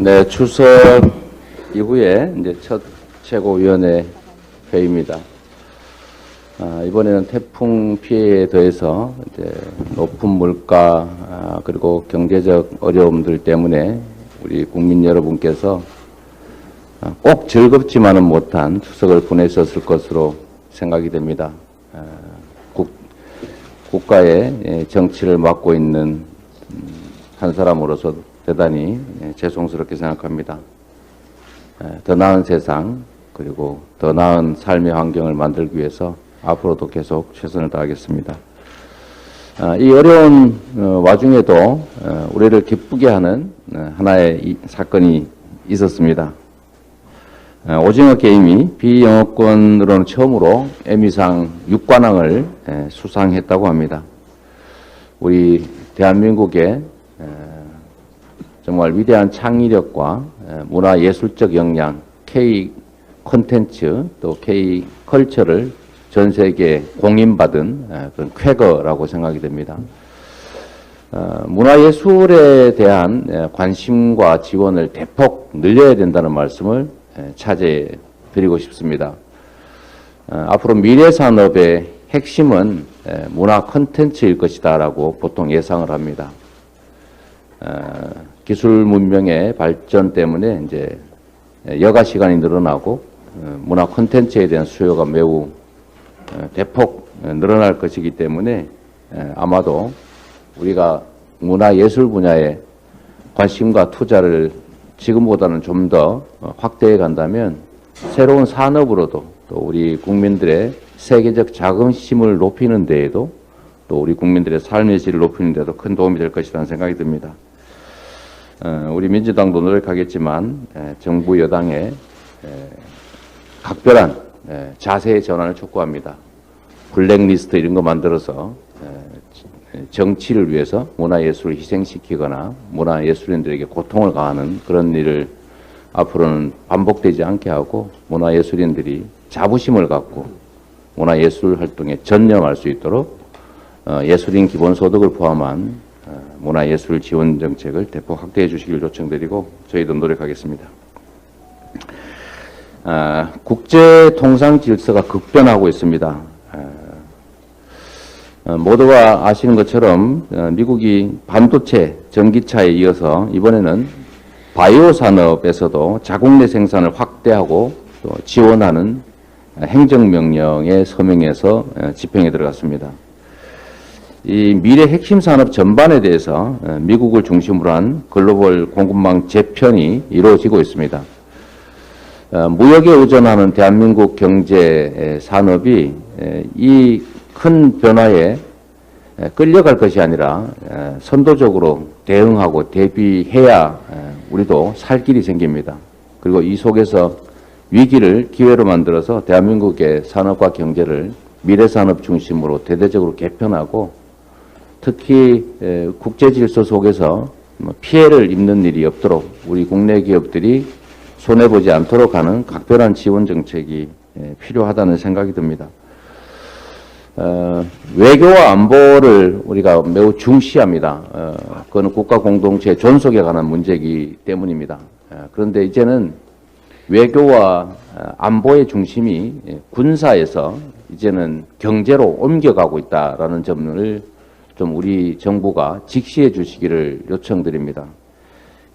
네, 추석 이후에 이제 첫 최고위원회 회의입니다. 이번에는 태풍 피해에 더해서 이제 높은 물가 그리고 경제적 어려움들 때문에 우리 국민 여러분께서 꼭 즐겁지만은 못한 추석을 보내셨을 것으로 생각이 됩니다. 국가의 정치를 맡고 있는 한 사람으로서 대단히 죄송스럽게 생각합니다. 더 나은 세상 그리고 더 나은 삶의 환경을 만들기 위해서 앞으로도 계속 최선을 다하겠습니다. 이 어려운 와중에도 우리를 기쁘게 하는 하나의 사건이 있었습니다. 오징어 게임이 비영어권으로는 처음으로 에미상 6관왕을 수상했다고 합니다. 우리 대한민국의 정말 위대한 창의력과 문화예술적 역량, K 콘텐츠 또 K 컬처를 전 세계에 공인받은 그런 쾌거라고 생각이 됩니다. 문화예술에 대한 관심과 지원을 대폭 늘려야 된다는 말씀을 차제해 드리고 싶습니다. 앞으로 미래산업의 핵심은 문화 콘텐츠일 것이다 라고 보통 예상을 합니다. 기술 문명의 발전 때문에 이제 여가 시간이 늘어나고 문화 콘텐츠에 대한 수요가 매우 대폭 늘어날 것이기 때문에 아마도 우리가 문화예술 분야에 관심과 투자를 지금보다는 좀 더 확대해 간다면 새로운 산업으로도 또 우리 국민들의 세계적 자긍심을 높이는 데에도 또 우리 국민들의 삶의 질을 높이는 데도 큰 도움이 될 것이라는 생각이 듭니다. 우리 민주당도 노력하겠지만 정부 여당의 각별한 자세의 전환을 촉구합니다. 블랙리스트 이런 거 만들어서 정치를 위해서 문화예술을 희생시키거나 문화예술인들에게 고통을 가하는 그런 일을 앞으로는 반복되지 않게 하고 문화예술인들이 자부심을 갖고 문화예술 활동에 전념할 수 있도록 예술인 기본소득을 포함한 문화예술 지원 정책을 대폭 확대해 주시길 요청드리고 저희도 노력하겠습니다. 국제 통상 질서가 급변하고 있습니다. 모두가 아시는 것처럼 미국이 반도체, 전기차에 이어서 이번에는 바이오 산업에서도 자국 내 생산을 확대하고 또 지원하는 행정명령에 서명해서 집행에 들어갔습니다. 이 미래 핵심 산업 전반에 대해서 미국을 중심으로 한 글로벌 공급망 재편이 이루어지고 있습니다. 무역에 의존하는 대한민국 경제 산업이 이 큰 변화에 끌려갈 것이 아니라 선도적으로 대응하고 대비해야 우리도 살 길이 생깁니다. 그리고 이 속에서 위기를 기회로 만들어서 대한민국의 산업과 경제를 미래산업 중심으로 대대적으로 개편하고 특히 국제 질서 속에서 피해를 입는 일이 없도록 우리 국내 기업들이 손해보지 않도록 하는 각별한 지원 정책이 필요하다는 생각이 듭니다. 외교와 안보를 우리가 매우 중시합니다. 그건 국가 공동체 존속에 관한 문제이기 때문입니다. 그런데 이제는 외교와 안보의 중심이 군사에서 이제는 경제로 옮겨가고 있다라는 점을 좀 우리 정부가 직시해 주시기를 요청드립니다.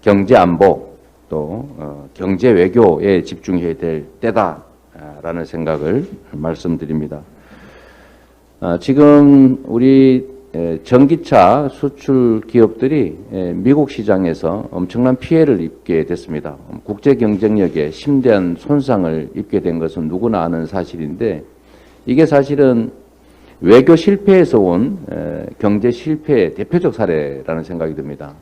경제 안보 또 경제 외교에 집중해야 될 때다라는 생각을 말씀드립니다. 지금 우리 전기차 수출 기업들이 미국 시장에서 엄청난 피해를 입게 됐습니다. 국제 경쟁력에 심대한 손상을 입게 된 것은 누구나 아는 사실인데 이게 사실은 외교 실패에서 온 경제 실패의 대표적 사례라는 생각이 듭니다.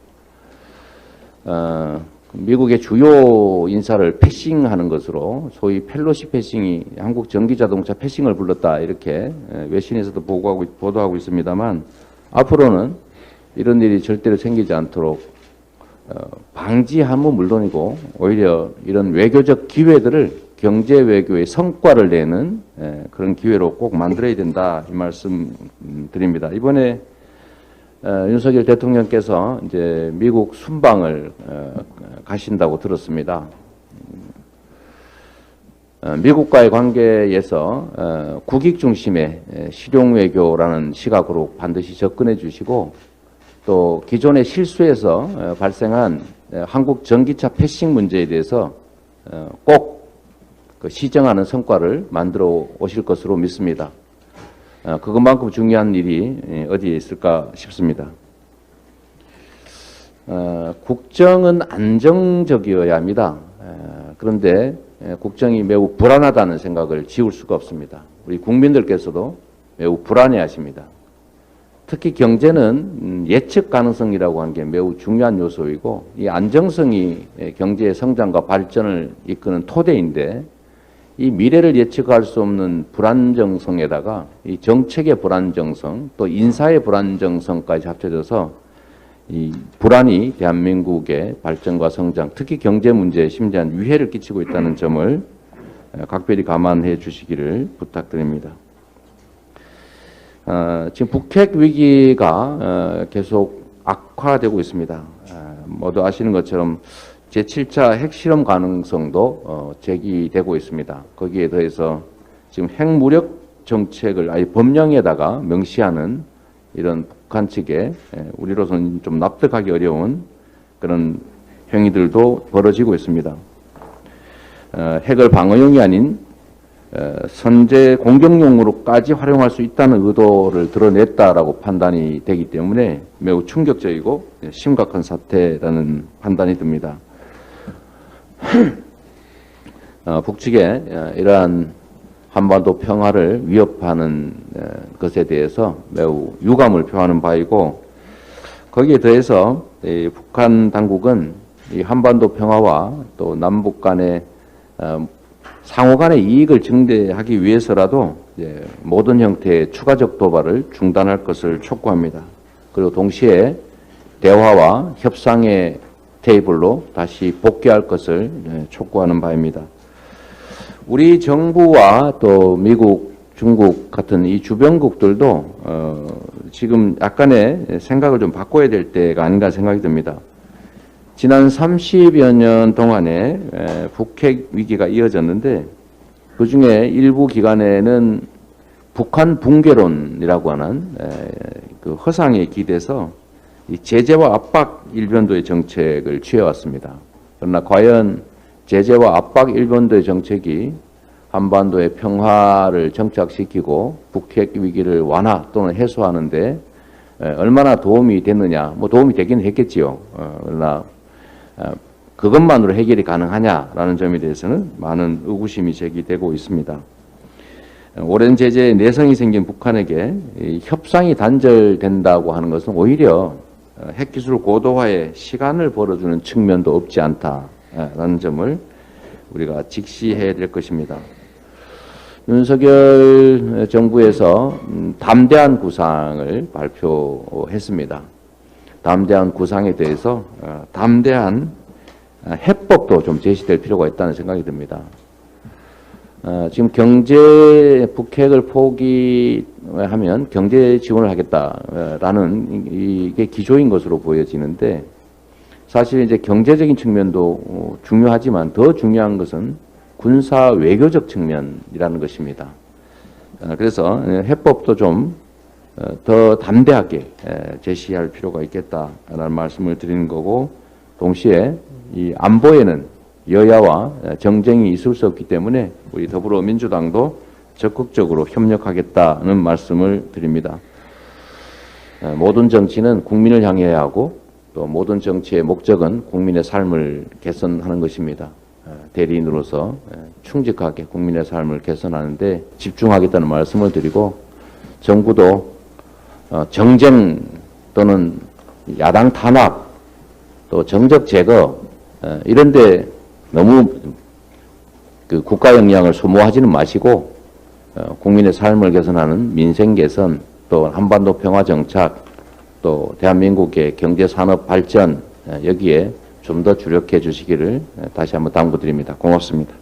미국의 주요 인사를 패싱하는 것으로 소위 펠로시 패싱이 한국 전기자동차 패싱을 불렀다 이렇게 외신에서도 보도하고 있습니다만 앞으로는 이런 일이 절대로 생기지 않도록 방지함은 물론이고 오히려 이런 외교적 기회들을 경제 외교의 성과를 내는 그런 기회로 꼭 만들어야 된다 이 말씀 드립니다. 이번에 윤석열 대통령께서 이제 미국 순방을 가신다고 들었습니다. 미국과의 관계에서 국익 중심의 실용 외교라는 시각으로 반드시 접근해 주시고, 또 기존의 실수에서 발생한 한국 전기차 패싱 문제에 대해서 꼭 시정하는 성과를 만들어 오실 것으로 믿습니다. 그것만큼 중요한 일이 어디에 있을까 싶습니다. 국정은 안정적이어야 합니다. 그런데 국정이 매우 불안하다는 생각을 지울 수가 없습니다. 우리 국민들께서도 매우 불안해하십니다. 특히 경제는 예측 가능성이라고 하는 게 매우 중요한 요소이고, 이 안정성이 경제의 성장과 발전을 이끄는 토대인데, 이 미래를 예측할 수 없는 불안정성에다가 이 정책의 불안정성, 또 인사의 불안정성까지 합쳐져서 이 불안이 대한민국의 발전과 성장, 특히 경제 문제에 심대한 위해를 끼치고 있다는 점을 각별히 감안해 주시기를 부탁드립니다. 지금 북핵 위기가 계속 악화되고 있습니다. 모두 아시는 것처럼 제7차 핵실험 가능성도 제기되고 있습니다. 거기에 더해서 지금 핵무력 정책을 아예 법령에다가 명시하는 이런 북한 측에 우리로서는 좀 납득하기 어려운 그런 행위들도 벌어지고 있습니다. 핵을 방어용이 아닌 선제 공격용으로까지 활용할 수 있다는 의도를 드러냈다라고 판단이 되기 때문에 매우 충격적이고 심각한 사태라는 판단이 듭니다. 북측에 이러한 한반도 평화를 위협하는 것에 대해서 매우 유감을 표하는 바이고, 거기에 더해서 북한 당국은 이 한반도 평화와 또 남북 간의 상호 간의 이익을 증대하기 위해서라도 모든 형태의 추가적 도발을 중단할 것을 촉구합니다. 그리고 동시에 대화와 협상의 테이블로 다시 복귀할 것을 촉구하는 바입니다. 우리 정부와 또 미국, 중국 같은 이 주변국들도 지금 약간의 생각을 좀 바꿔야 될 때가 아닌가 생각이 듭니다. 지난 30여 년 동안에 북핵 위기가 이어졌는데, 그중에 일부 기간에는 북한 붕괴론이라고 하는 그 허상에 기대서 이 제재와 압박 일변도의 정책을 취해왔습니다. 그러나 과연 제재와 압박 일변도의 정책이 한반도의 평화를 정착시키고 북핵 위기를 완화 또는 해소하는데 얼마나 도움이 됐느냐, 뭐 도움이 되긴 했겠지요. 그러나 그것만으로 해결이 가능하냐라는 점에 대해서는 많은 의구심이 제기되고 있습니다. 오랜 제재에 내성이 생긴 북한에게 협상이 단절된다고 하는 것은 오히려 핵기술 고도화에 시간을 벌어주는 측면도 없지 않다라는 점을 우리가 직시해야 될 것입니다. 윤석열 정부에서 담대한 구상을 발표했습니다. 담대한 구상에 대해서 담대한 해법도 좀 제시될 필요가 있다는 생각이 듭니다. 지금 북핵을 포기하면 경제 지원을 하겠다라는 이게 기조인 것으로 보여지는데, 사실 이제 경제적인 측면도 중요하지만 더 중요한 것은 군사 외교적 측면이라는 것입니다. 그래서 해법도 좀 더 담대하게 제시할 필요가 있겠다라는 말씀을 드리는 거고, 동시에 이 안보에는 여야와 정쟁이 있을 수 없기 때문에 우리 더불어민주당도 적극적으로 협력하겠다는 말씀을 드립니다. 모든 정치는 국민을 향해야 하고, 또 모든 정치의 목적은 국민의 삶을 개선하는 것입니다. 대리인으로서 충직하게 국민의 삶을 개선하는데 집중하겠다는 말씀을 드리고, 정부도 정쟁 또는 야당 탄압 또 정적 제거 이런데 너무 그 국가 역량을 소모하지는 마시고 국민의 삶을 개선하는 민생 개선, 또 한반도 평화 정착, 또 대한민국의 경제 산업 발전 여기에 좀 더 주력해 주시기를 다시 한번 당부드립니다. 고맙습니다.